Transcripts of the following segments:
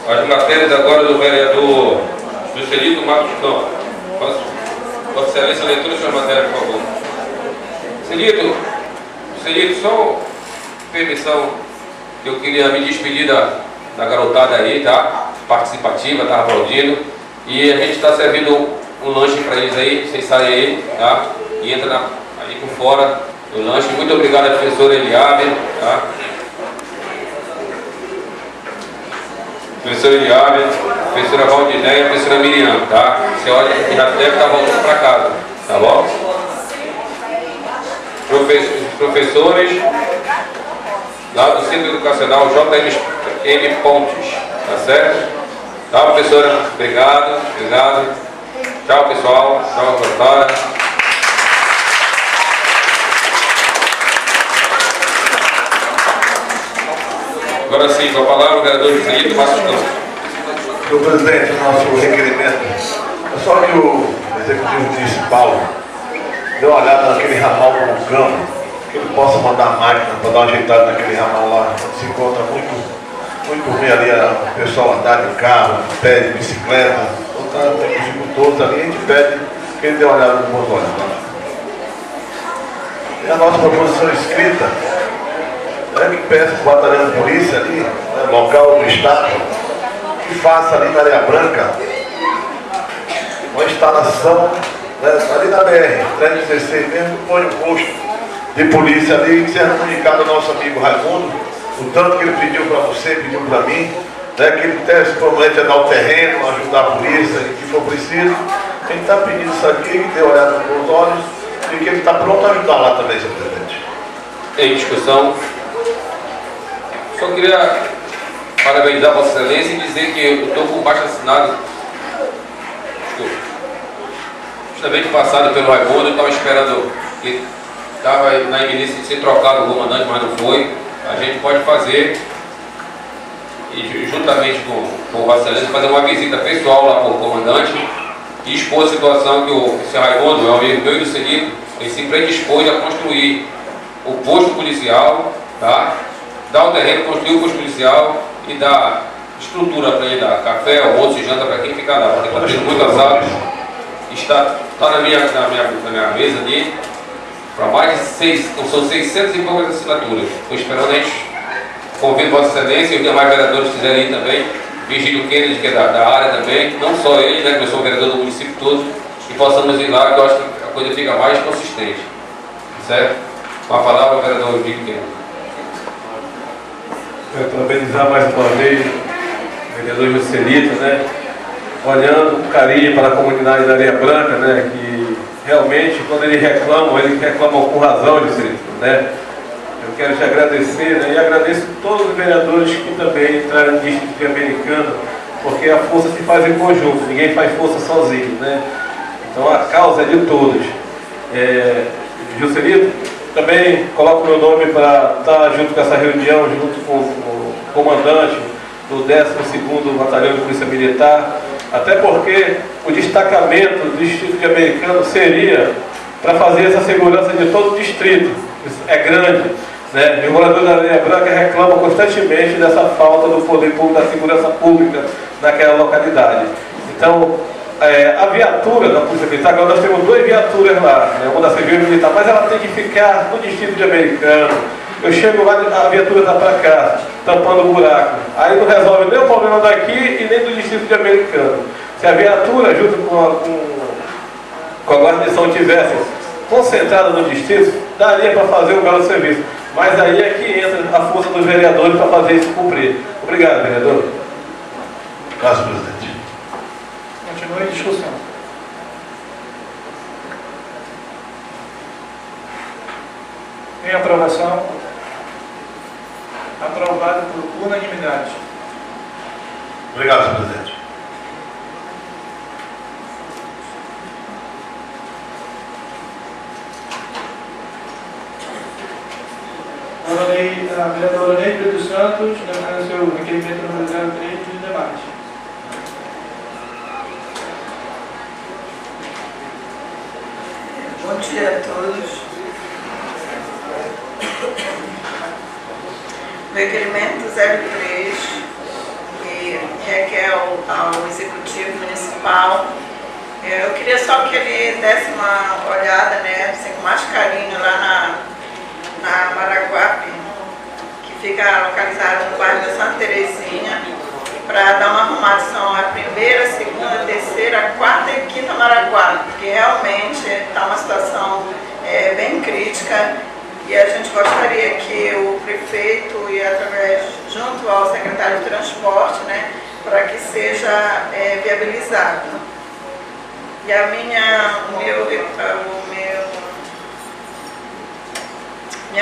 As matérias agora do vereador Juscelito Marcos Campos. Vossa Excelência, leitura suas matérias, por favor. Juscelito, só permissão que eu queria me despedir da garotada aí, tá? Participativa, tá aplaudindo. E a gente está servindo um lanche para eles aí, vocês saem aí, tá? E entra ali por fora do lanche. Muito obrigado à professora Eliabe, tá? Professora Eliabe, professora Valdinéia, professora Miriam, tá? Você olha que já deve estar voltando para casa, tá bom? Professores lá do Centro Educacional JM Pontes, tá certo? Tá, professora? Obrigado, obrigado. Tchau, pessoal. Tchau, doutora. Agora sim, com a palavra o vereador Juscelito Marcos Campos. Senhor presidente, o nosso requerimento é só que o executivo municipal dê uma olhada naquele ramal no campo, que ele possa mandar a máquina para dar uma ajeitada naquele ramal lá, onde se encontra muito ruim ali, o pessoal andar de carro, pé de bicicleta, outros agricultores ali, a gente pede que ele dê uma olhada no bons olhos lá. E a nossa proposição escrita é que peça o batalhão de polícia ali, né, local do estado, que faça ali na Areia Branca uma instalação, né, ali na BR-316 mesmo, põe um posto de polícia ali, que seja comunicado ao nosso amigo Raimundo, o tanto que ele pediu para você, pediu para mim, né, que ele tem esse promete a dar o terreno, ajudar a polícia, e que for preciso. A gente está pedindo isso aqui, que dê olhada nos olhos, e que ele está pronto a ajudar lá também, senhor presidente. Em discussão. Só queria parabenizar a Vossa Excelência e dizer que eu estou com baixo assinado, justamente passado pelo Raimundo. Eu estava esperando, que estava na iminência de ser trocado o comandante, mas não foi. A gente pode fazer, e juntamente com Vossa Excelência, fazer uma visita pessoal lá para o comandante e expor a situação que o Raimundo, é um amigo meu e do Celito, ele se predispôs a construir o posto policial, tá? Dar o terreno, construir o posto policial e dar estrutura para ele, dar café, almoço e janta para quem ficar lá, porque está tendo muito assalto. Está na minha mesa ali, para mais de 600 e poucas assinaturas. Estou esperando a gente, convido Vossa Excelência e os demais vereadores que quiserem ir também, Virgílio Kennedy, que é da área também, não só ele, né, que eu sou vereador do município todo, e possamos ir lá, que eu acho que a coisa fica mais consistente. Certo? Com a palavra, o vereador Virgílio Kennedy. Quero parabenizar mais uma vez o vereador Juscelito, né? Olhando com carinho para a comunidade da Areia Branca, né? Que realmente, quando eles reclamam com razão, Juscelito, né? Eu quero te agradecer, né? E agradeço todos os vereadores que também entraram no Distrito de Americana, porque a força se faz em conjunto, ninguém faz força sozinho, né? Então a causa é de todos. Juscelito, também coloco meu nome para estar junto com essa reunião, junto com o comandante do 12º Batalhão de Polícia Militar, até porque o destacamento do Distrito de Americana seria para fazer essa segurança de todo o distrito. Isso é grande, né? Os moradores da Areia Branca reclamam constantemente dessa falta do poder público, da segurança pública naquela localidade. Então, a viatura da Polícia Militar, agora nós temos 2 viaturas lá, né? Uma da Civil e Militar, mas ela tem que ficar no Distrito de Americana. Eu chego lá, a viatura está para cá, tampando o buraco. Aí não resolve nem o problema daqui e nem do Distrito de Americana. Se a viatura, junto com a guarnição, tivesse concentrada no distrito, daria para fazer um belo serviço. Mas aí é que entra a força dos vereadores para fazer isso cumprir. Obrigado, vereador. Graças, presidente. Continue a discussão. Em aprovação. Aprovado por unanimidade. Obrigado, senhor presidente. A vereadora Neide dos Santos, levando seu requerimento número 03 de debate. Bom dia a todos. Requerimento 03, que ao Executivo Municipal. Eu queria só que ele desse uma olhada, né, assim, com mais carinho lá na Maraguape, que fica localizada no bairro da Santa Terezinha, para dar uma arrumação à primeira, segunda, terceira, quarta e quinta Maraguape, porque realmente está uma situação bem crítica e a gente gostaria que o prefeito e através, junto ao secretário de Transporte, né, para que seja viabilizado. E a minha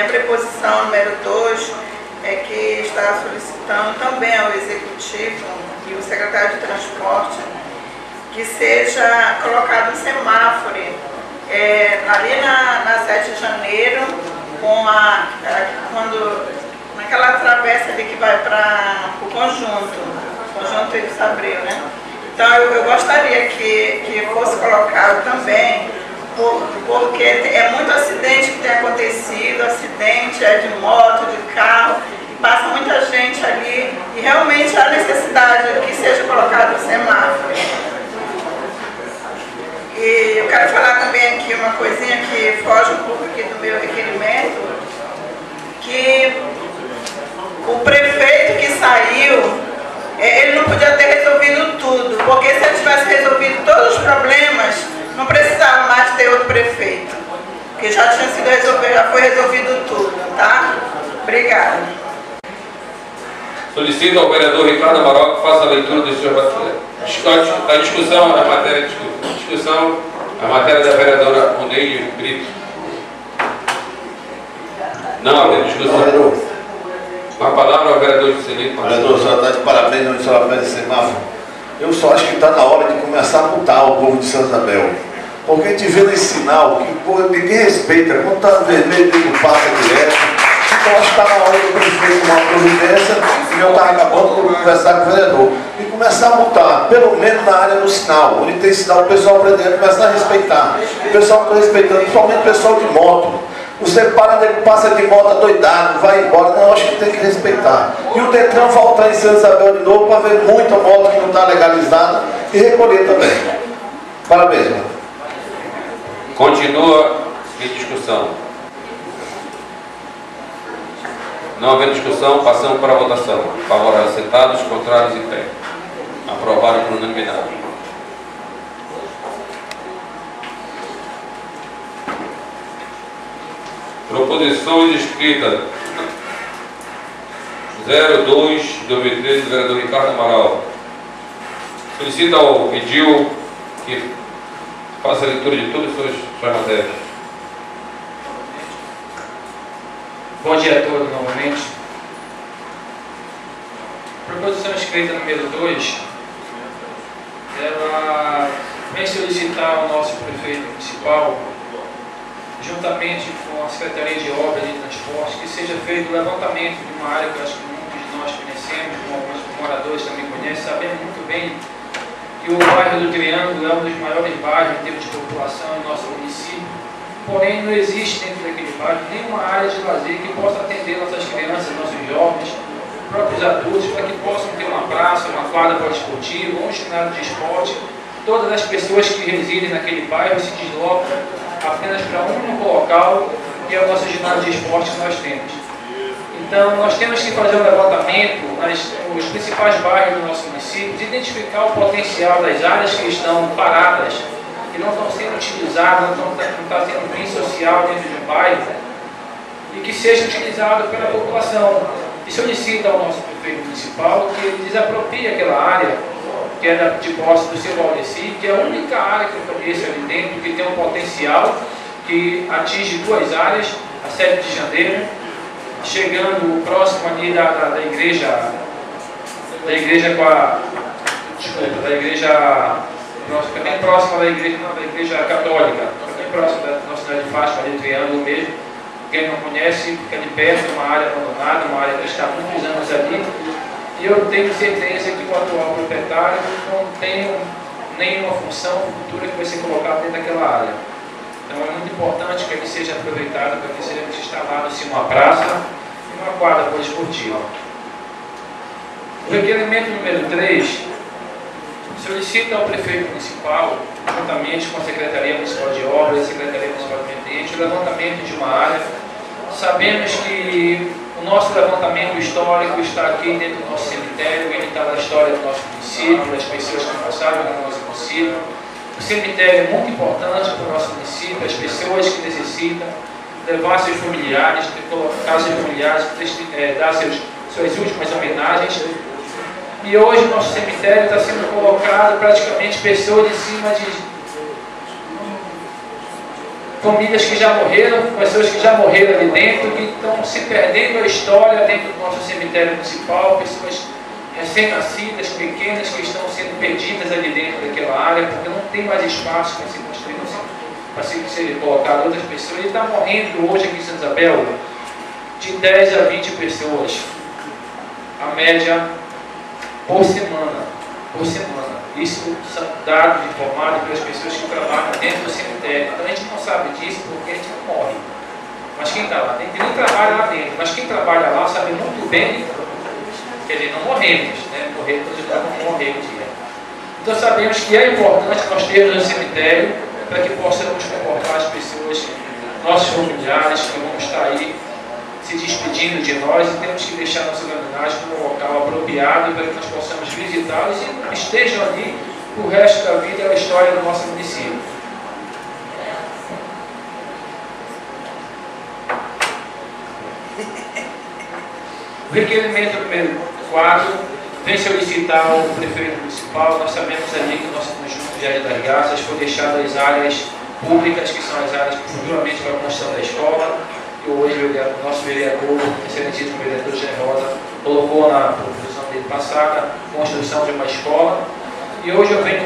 preposição número 2 é que está solicitando também ao Executivo e o secretário de Transporte que seja colocado um semáforo ali na 7 de janeiro, naquela travessa ali que vai para o conjunto de Sabril, né? Então eu gostaria que fosse colocado também, porque é muito acidente que tem acontecido, acidente de moto, de carro, e passa muita gente ali, e realmente há necessidade de que seja colocado o semáforo. E eu quero falar também aqui uma coisinha que foge um pouco aqui do meu requerimento, que o prefeito que saiu, ele não podia ter resolvido tudo, porque se ele tivesse resolvido todos os problemas, não precisava mais de ter outro prefeito, porque já tinha sido resolvido, já foi resolvido tudo, tá? Obrigada. Solicito ao vereador Ricardo Amaral que faça a leitura dos seus a discussão, a matéria da vereadora Ondeide Brito. Não, discussão. Uma palavra ao vereador Juscelino. Vereador, o senhor está de parabéns onde o senhor pede semáforo. Eu só acho que está na hora de começar a multar o povo de Santa Isabel. Porque a gente vê nesse sinal que ninguém respeita. Quando está vermelho, ele não passa direto. Então acho que está na hora do prefeito tomar uma providência, e eu estava acabando por conversar com o vereador. E começar a multar, pelo menos na área do sinal. Onde tem sinal, o pessoal aprendendo, começar a respeitar. O pessoal está respeitando, principalmente o pessoal de moto. Você passa de moto adoidado, vai embora. Não, acho que tem que respeitar. E o Detran voltar em Santa Isabel de novo para ver muita moto que não está legalizada e recolher também. Parabéns, mano. Continua em discussão. Não havendo discussão, passamos para a votação. Favoráveis sentados, contrários em pé. Aprovado por unanimidade. Proposições escritas 02/2013 do vereador Ricardo Amaral. Solicita ao Edil que faça a leitura de todas as suas matérias. Bom dia a todos novamente. Proposição escrita número 2, ela vem solicitar ao nosso prefeito municipal, juntamente com a Secretaria de Obras e Transporte, que seja feito o levantamento de uma área que eu acho que muitos de nós conhecemos, como alguns moradores também conhecem, sabemos muito bem que o bairro do Triângulo é um dos maiores bairros em termos de população no nosso município, porém não existe dentro daquele bairro nenhuma área de lazer que possa atender nossas crianças, nossos jovens, próprios adultos, para que possam ter uma praça, uma quadra poliesportiva, um ginásio de esporte. Todas as pessoas que residem naquele bairro se deslocam apenas para um único local, que é o nosso ginásio de esporte que nós temos. Então, nós temos que fazer um levantamento nos principais bairros do nosso município, de identificar o potencial das áreas que estão paradas, que não estão sendo utilizadas, não está sendo bem social dentro de um bairro, e que seja utilizado pela população. E solicita ao nosso prefeito municipal que ele desaproprie aquela área, que é de posse do seu Valdeci, que é a única área que eu conheço ali dentro, que tem um potencial que atinge duas áreas, a 7 de janeiro, chegando próximo ali da igreja bem próxima da igreja católica, bem próximo da nossa cidade de Fátima, ali Triângulo mesmo. Quem não conhece, fica ali perto, uma área abandonada, uma área que está há muitos anos ali. E eu tenho certeza que o atual proprietário não tem nenhuma função futura que vai ser colocada dentro daquela área. Então é muito importante que ele seja aproveitado para que seja instalado assim, uma praça e uma quadra poliesportiva. O requerimento número 3 solicita ao prefeito municipal, juntamente com a Secretaria Municipal de Obras e a Secretaria Municipal de Meio Ambiente, o levantamento de uma área. Sabemos que o nosso levantamento histórico está aqui dentro do nosso cemitério, ele está na história do nosso município, das pessoas que passaram no nosso município. O cemitério é muito importante para o nosso município, as pessoas que necessitam levar seus familiares, colocar seus familiares, dar suas últimas homenagens. E hoje o nosso cemitério está sendo colocado praticamente pessoas em cima de famílias que já morreram, pessoas que já morreram ali dentro, que estão se perdendo a história dentro do nosso cemitério municipal, pessoas recém-nascidas, pequenas, que estão sendo perdidas ali dentro daquela área, porque não tem mais espaço para se construir, para ser colocado outras pessoas. E está morrendo hoje aqui em Santa Isabel de 10 a 20 pessoas, a média por semana. Isso são dados informados pelas pessoas que trabalham dentro do cemitério. Então a gente não sabe disso porque a gente não morre. Mas quem está lá dentro, nem trabalha lá dentro, mas quem trabalha lá sabe muito bem, quer dizer, não morremos, né? Morremos, não morrer um dia. Então sabemos que é importante nós termos um cemitério para que possamos comportar as pessoas, nossos familiares que vão estar aí se despedindo de nós, e temos que deixar nossa homenagem num local apropriado para que nós possamos visitá-los e estejam ali o resto da vida e a história do nosso município. O requerimento número 4 vem solicitar ao prefeito municipal. Nós sabemos ali que o nosso conjunto de Área das Garças foi deixado as áreas públicas, que são as áreas futuramente para a construção da escola. Que hoje o nosso vereador, o excelentíssimo vereador Jean Rosa, colocou na proposição dele passada a construção de uma escola. E hoje eu venho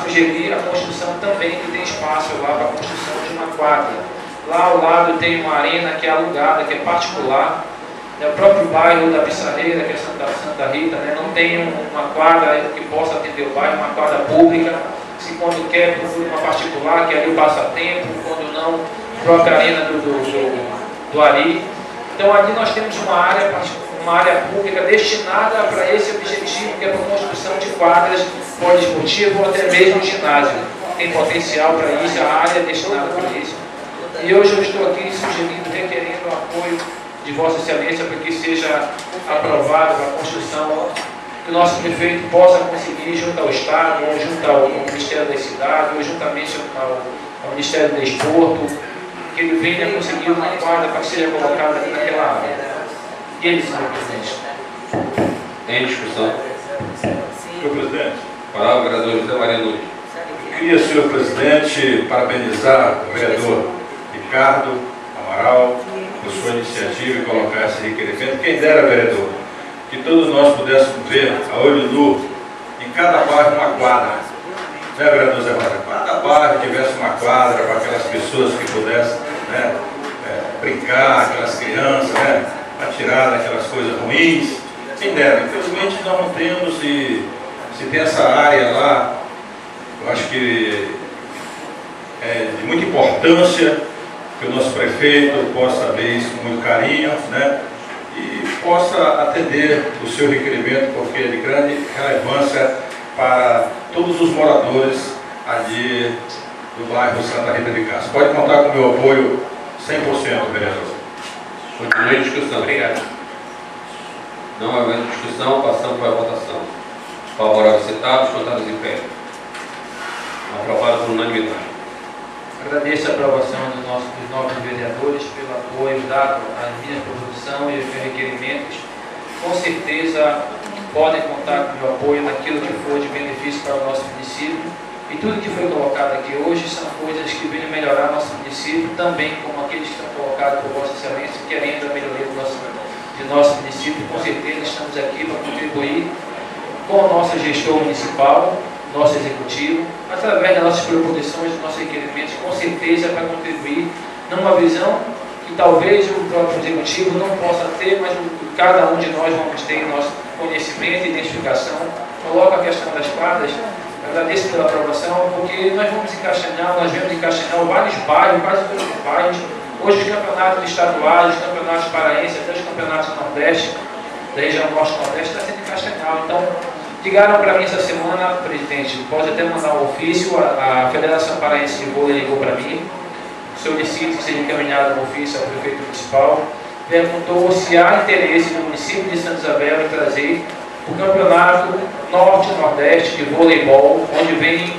sugerir a construção também, que tem espaço lá para a construção de uma quadra. Lá ao lado tem uma arena que é alugada, que é particular. O próprio bairro da Pissarreira, que é Santa Rita, né, não tem uma quadra que possa atender o bairro, uma quadra pública. Se quando quer, procura uma particular, que é ali o passatempo, quando não, a própria arena do Ari. Então ali nós temos uma área pública destinada para esse objetivo, que é para a construção de quadras poliesportivas ou até mesmo ginásio. Tem potencial para isso, a área é destinada para isso. E hoje eu estou aqui sugerindo, requerendo o apoio de Vossa Excelência para que seja aprovado a construção, que o nosso prefeito possa conseguir, junto ao Estado, ou junto ao Ministério da Cidade, ou juntamente ao Ministério do Desporto, que ele venha conseguir uma quadra para que seja colocada aqui naquela área. E ele, senhor presidente. Em discussão. Senhor presidente. Palavra, vereador José Maria Nunes. Queria, senhor presidente, parabenizar o vereador Ricardo Amaral por sua iniciativa e colocar esse requerimento. Quem dera, vereador, que todos nós pudéssemos ver a olho nu em cada bairro uma quadra. Né, vereador Zé Maria? Cada bairro tivesse uma quadra para aquelas pessoas que pudessem, né, brincar, aquelas crianças, né, para tirar aquelas coisas ruins. Quem dera. Infelizmente nós não temos, e se tem essa área lá, eu acho que é de muita importância que o nosso prefeito possa ver isso com muito carinho, né, e possa atender o seu requerimento, porque é de grande relevância para todos os moradores ali do bairro Santa Rita de Castro. Pode contar com o meu apoio 100%, vereador. Continue a discussão. Obrigado. Não havendo discussão, passamos para a votação. Favoráveis citados, contrários em pé. Aprovado por unanimidade. Agradeço a aprovação dos nobres vereadores pelo apoio dado à minha proposição e aos meus requerimentos. Com certeza podem contar com o meu apoio naquilo que for de benefício para o nosso município. E tudo que foi colocado aqui hoje são coisas que venham melhorar nosso município, também como aqueles que estão colocados por Vossa Excelência, querendo a melhoria do nosso município. Com certeza estamos aqui para contribuir com o nosso gestor municipal, nosso executivo, através das nossas proposições, dos nossos requerimentos, com certeza para contribuir numa visão que talvez o próprio executivo não possa ter, mas cada um de nós vamos ter nosso conhecimento e identificação. Coloco a questão das quadras. Agradeço pela aprovação, porque nós vemos em Castanhal vários bairros, quase todos os bairros. Hoje os campeonatos estaduais, os campeonatos paraenses, até os campeonatos do Nordeste, da região Norte-Nordeste, está sendo em Castanhal. Então, Ligaram para mim essa semana, presidente, pode até mandar um ofício, a Federação Paraense de Vôlei ligou para mim, solicito que seja encaminhado um ofício ao prefeito municipal, perguntou se há interesse no município de Santa Isabel em trazer o campeonato norte-nordeste de voleibol, onde vem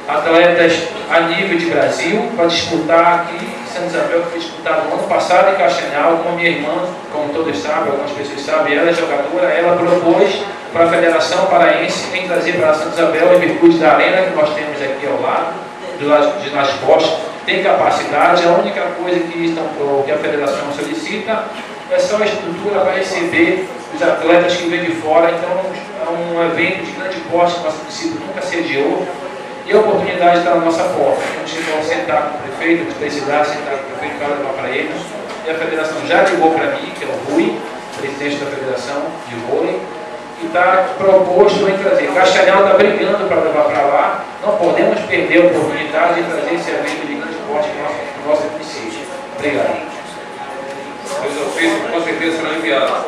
atletas a nível de Brasil para disputar aqui em Santa Isabel, que foi disputado no ano passado em Castanhal, com a minha irmã, como todos sabem, algumas pessoas sabem, ela é jogadora, ela propôs para a Federação Paraense em trazer para Santa Isabel, em virtude da arena que nós temos aqui ao lado, do lado de nas costas, tem capacidade, a única coisa que a Federação solicita é só a estrutura para receber os atletas que vêm de fora, então é um evento de grande porte que o nosso município nunca sediou, e a oportunidade está na nossa porta. A gente pode sentar com o prefeito, se precisar sentar com o prefeito para levar para eles. E a federação já ligou para mim, que é o Rui, presidente da Federação de Vôlei, e está proposto em trazer. O Castanhal está brigando para levar para lá, não podemos perder a oportunidade de trazer esse evento de grande porte para o nosso município. Obrigado. Os ofícios com certeza serão enviados.